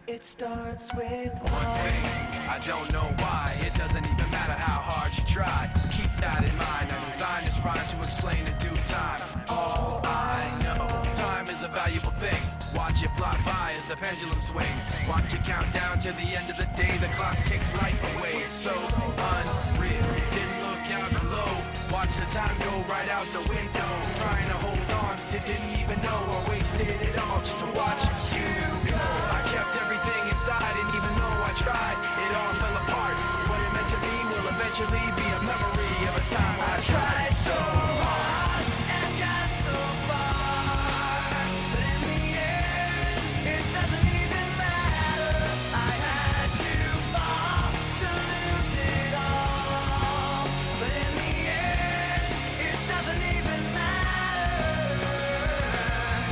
It starts with one thing, I don't know why. It doesn't even matter how hard you try. Keep that in mind. I designed this rhyme to explain in due time. All I know, time is a valuable thing. Watch it fly by as the pendulum swings. Watch it count down to the end of the day. The clock takes life away. It's so unreal. Didn't look out below. Watch the time go right out the window. Trying to hold on to didn't even know I wasted it all just to watch you go. I kept everything inside, and even though I tried, it all fell apart. What it meant to me will eventually be a memory of a time I tried so hard and got so far. But in the end, it doesn't even matter. I had to fall to lose it all. But in the end, it doesn't even matter.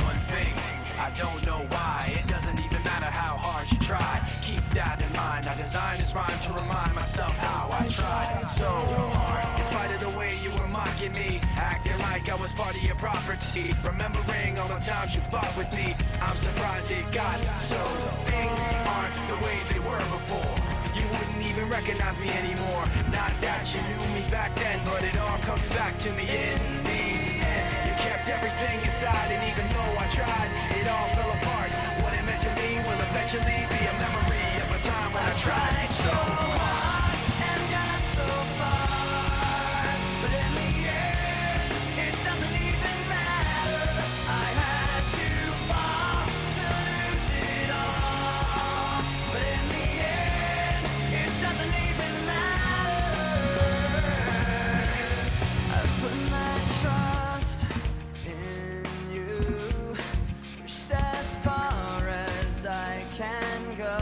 One thing, I don't know why. It doesn't even matter how hard you try. Keep that in mind. I designed this rhyme to remind myself how I tried so hard. In spite of the way you were mocking me, acting like I was part of your property, remembering all the times you fought with me, I'm surprised it got so. Things aren't the way they were before. You wouldn't even recognize me anymore. Not that you knew me back then, but it all comes back to me in the end. You kept everything inside, and even though I tried, it all fell apart. What it meant to me will eventually be a memory of a time when I tried so hard and got so far. But in the end, it doesn't even matter. I had to fall to lose it all. But in the end, it doesn't even matter. I've put my trust in you, pushed as far as I can go.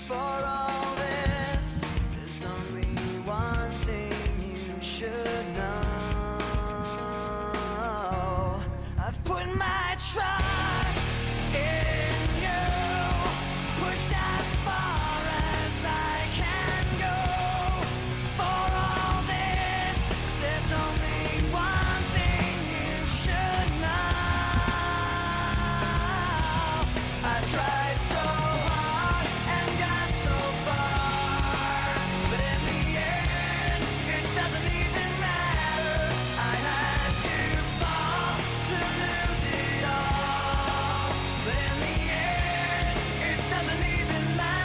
For all this, there's only one thing you should know. I've put my trust in you, pushed as far as I can go. For all this, there's only one thing you should know. I tried so hard and got so far, but in the end, it doesn't even matter. I had to fall to lose it all, but in the end, it doesn't even matter.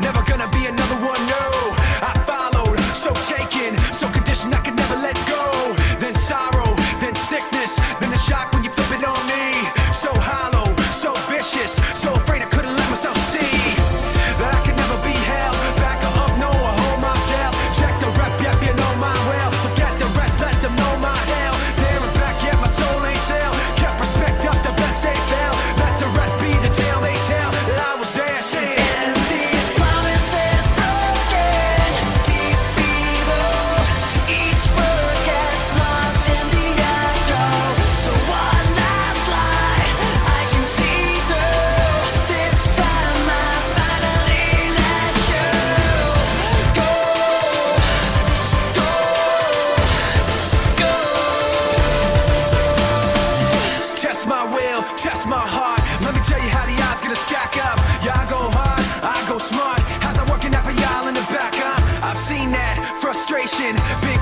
Never gonna be another one, no. I followed, so taken, so conditioned I could never let go. Then sorrow, then sickness, then the shock when you flip it on me. So hollow, so vicious, so afraid I couldn't let myself see that I could never be held back or up, no, I hold myself. Check the rep, yep, you know my well. Forget the rest, let them know my hell. There and back, yet my soul ain't sell. Kept respect up, the best they fell. Let the rest be the tale they tell. That I was there saying, so passion.